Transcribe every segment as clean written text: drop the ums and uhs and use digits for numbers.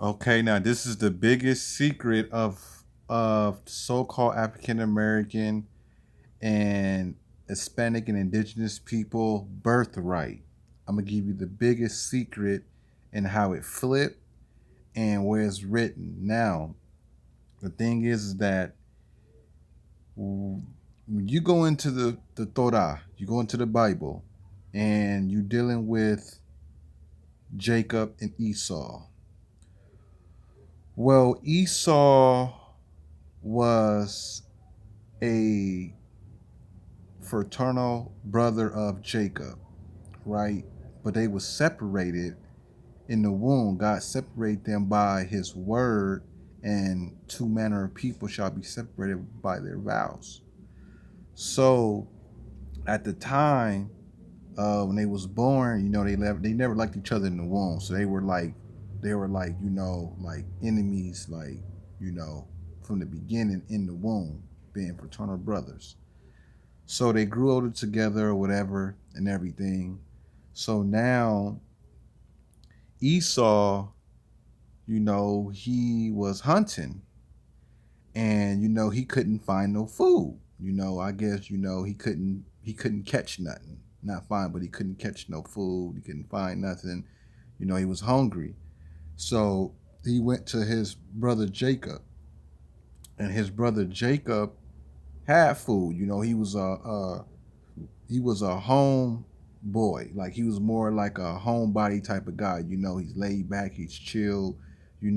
Okay, now this is the biggest secret of so-called African American and Hispanic and indigenous people birthright. I'm gonna give you the biggest secret and how it flipped and where it's written. Now, the thing is that when you go into the Torah, you go into the Bible, and you're dealing with Jacob and Esau. Well, Esau was a fraternal brother of Jacob, right? But they were separated in the womb. God separated them by his word, and two manner of people shall be separated by their vows. So at the time when they was born, they never liked each other in the womb. So they were like, like enemies, like, from the beginning in the womb, being fraternal brothers. So they grew older together or whatever and everything. So now Esau, he was hunting and he couldn't find no food. I guess he couldn't catch nothing. Not find, but he couldn't catch no food. He couldn't find nothing. He was hungry. So he went to his brother Jacob, and his brother Jacob had food. He was a home boy. Like he was more like a homebody type of guy. He's laid back, he's chill. He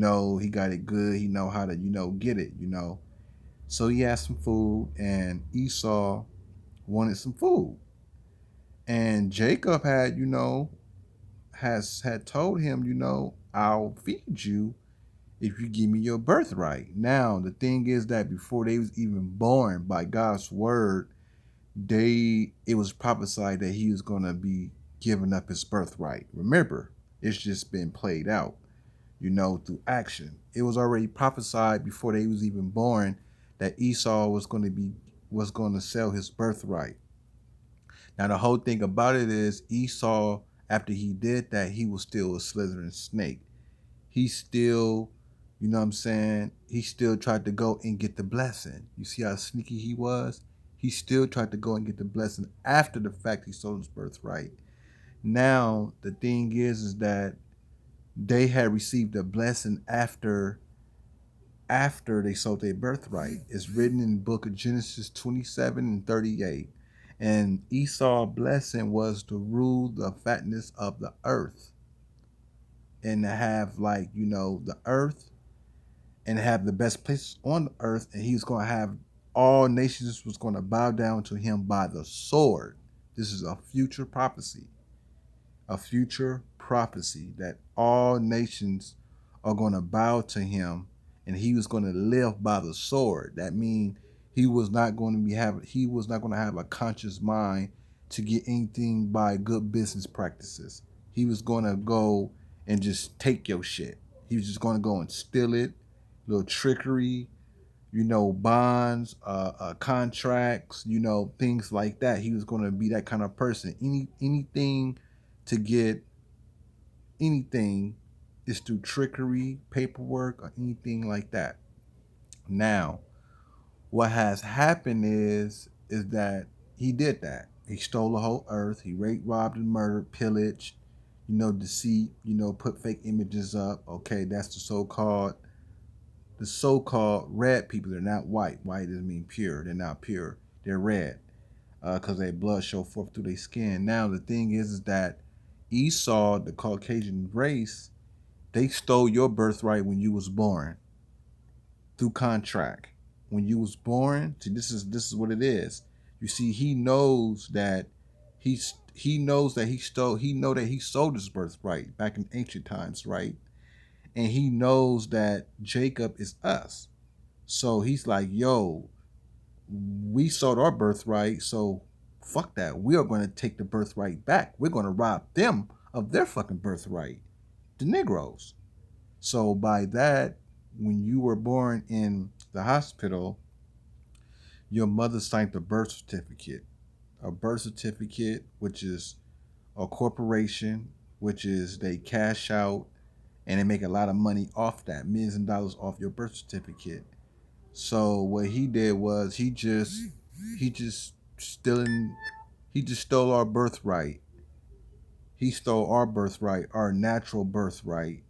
got it good. He know how to get it. So he had some food, and Esau wanted some food, and Jacob had told him, I'll feed you if you give me your birthright. Now the thing is that before they was even born, by God's word, it was prophesied that he was going to be giving up his birthright. Remember, it's just been played out, through action. It was already prophesied before they was even born that Esau was going to sell his birthright. Now the whole thing about it is Esau, after he did that, he was still a slithering snake. He still, what I'm saying, he still tried to go and get the blessing. You see how sneaky he was? He still tried to go and get the blessing after the fact he sold his birthright. Now the thing is that they had received a blessing after they sold their birthright. It's written in the book of Genesis 27 and 38. And Esau's blessing was to rule the fatness of the earth, and to have, like, the earth, and have the best place on the earth. And he was going to have all nations was going to bow down to him by the sword. This is a future prophecy. A future prophecy that all nations are going to bow to him, and he was going to live by the sword. That means he was not going to have a conscious mind to get anything by good business practices. He was going to go and just take your shit. He was just going to go and steal it, little trickery, bonds, contracts, things like that. He was going to be that kind of person. Anything to get anything is through trickery, paperwork, or anything like that. Now, what has happened is that he did that. He stole the whole earth. He raped, robbed, and murdered, pillaged, deceit, put fake images up. Okay, that's the so-called red people. They're not white. White doesn't mean pure. They're not pure. They're red because their blood show forth through their skin. Now the thing is that Esau, the Caucasian race, they stole your birthright when you was born through contract. When you was born, see, this is what it is. You see, he sold his birthright back in ancient times, right? And he knows that Jacob is us. So he's like, yo, we sold our birthright, so fuck that. We are going to take the birthright back. We're going to rob them of their fucking birthright, the Negroes. So by that, when you were born in the hospital, your mother signed a birth certificate, which is a corporation, which is they cash out and they make a lot of money off that, millions of dollars off your birth certificate. So what he did was he just stealing he just stole our birthright. He stole our birthright, our natural birthright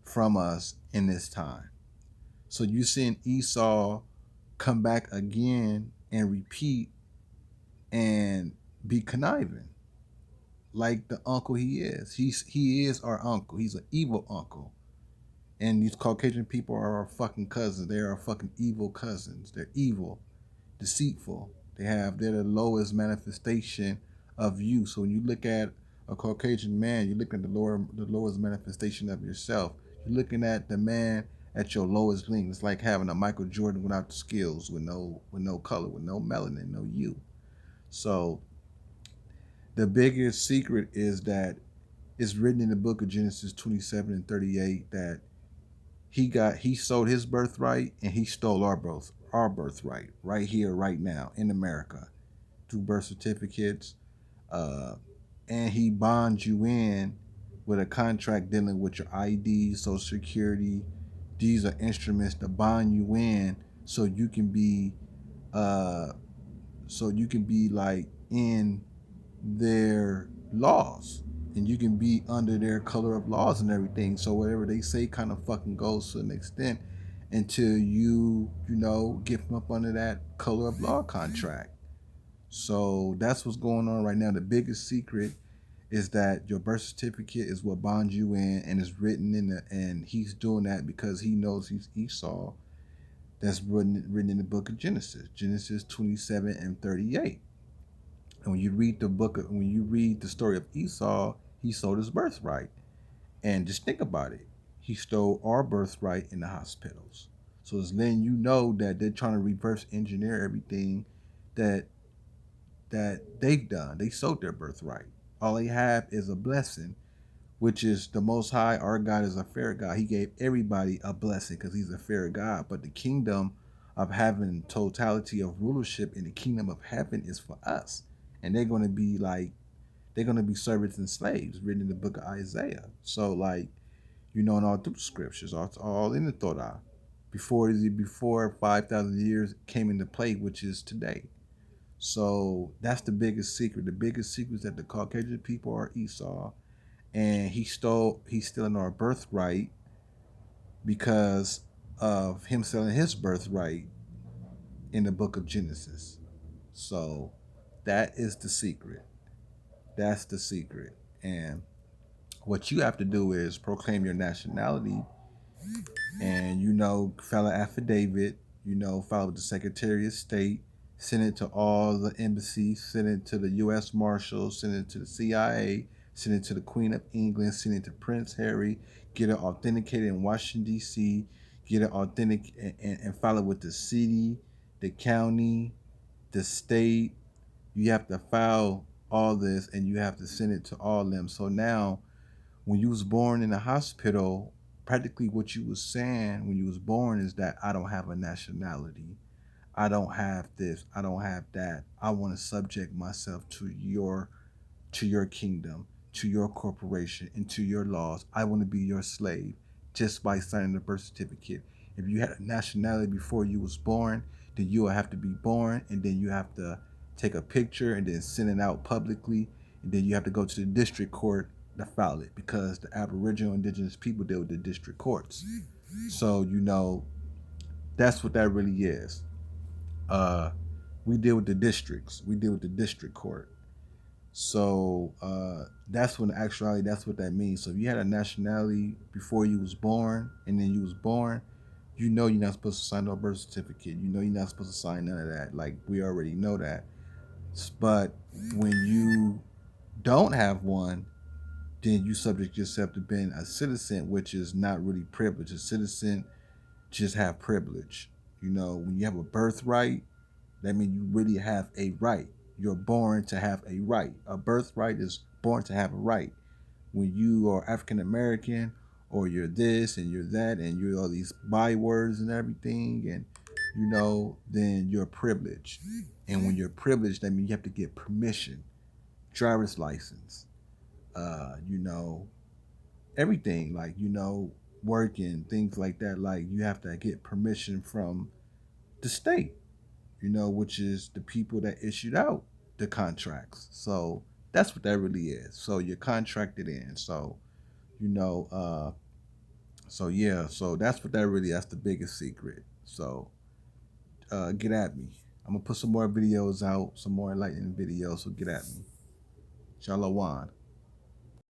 from us in this time. So you seeing Esau come back again and repeat and be conniving like the uncle he is. He is our uncle. He's an evil uncle. And these Caucasian people are our fucking cousins. They are our fucking evil cousins. They're evil, deceitful. They're the lowest manifestation of you. So when you look at a Caucasian man, you're looking at the lowest manifestation of yourself. You're looking at the man at your lowest link. It's like having a Michael Jordan without the skills, with no color, with no melanin, no you. So the biggest secret is that it's written in the book of Genesis 27 and 38 that he sold his birthright and he stole our birthright right here, right now in America through birth certificates. Uh, and he bonds you in with a contract dealing with your ID, Social Security. These are instruments to bond you in so you can be uh, like in their laws, and you can be under their color of laws and everything. So whatever they say kind of fucking goes to an extent until you get from up under that color of law contract. So that's what's going on right now. The biggest secret is that your birth certificate is what bonds you in, and is written and he's doing that because he knows he's Esau. That's written in the book of Genesis 27 and 38. And when you read the story of Esau, he sold his birthright. And just think about it. He stole our birthright in the hospitals. So it's letting you know that they're trying to reverse engineer everything that they've done. They sold their birthright. All they have is a blessing, which is the Most High. Our God is a fair God. He gave everybody a blessing because he's a fair God. But the kingdom of having totality of rulership in the kingdom of heaven is for us. And they're going to be servants and slaves, written in the book of Isaiah. So and all through the scriptures, all in the Torah, before 5,000 years came into play, which is today. So that's the biggest secret. The biggest secret is that the Caucasian people are Esau, and he's stealing our birthright because of him selling his birthright in the book of Genesis. So that is the secret. That's the secret. And what you have to do is proclaim your nationality and file an affidavit, file with the Secretary of State, send it to all the embassies, send it to the U.S. Marshals, send it to the CIA, send it to the Queen of England, send it to Prince Harry, get it authenticated in Washington, D.C., get it authentic and file it with the city, the county, the state. You have to file all this and you have to send it to all of them. So now when you was born in a hospital, practically what you was saying when you was born is that I don't have a nationality. I don't have this. I don't have that. I want to subject myself to your kingdom, to your corporation, and to your laws. I want to be your slave just by signing the birth certificate. If you had a nationality before you was born, then you will have to be born, and then you have to take a picture and then send it out publicly, and then you have to go to the district court to file it because the Aboriginal indigenous people deal with the district courts. So that's what that really is. Uh, we deal with the districts. We deal with the district court. So that's when actuality that's what that means. So if you had a nationality before you was born and then you was born, you're not supposed to sign no birth certificate. You're not supposed to sign none of that. Like we already know that. But when you don't have one, then you subject yourself to being a citizen, which is not really privilege. A citizen just have privilege. When you have a birthright, that means you really have a right. You're born to have a right. A birthright is born to have a right. When you are African American, or you're this and you're that, and you're all these bywords and everything, and then you're privileged. And when you're privileged, that means you have to get permission, driver's license, uh, you know, everything, like, work and things like that. Like, you have to get permission from the state, which is the people that issued out the contracts. So that's what that really is. So you're contracted in. So, you know, uh, so yeah, so that's what that really, that's the biggest secret. So get at me. I'm gonna put some more videos out, some more enlightening videos, so get at me. Shalom.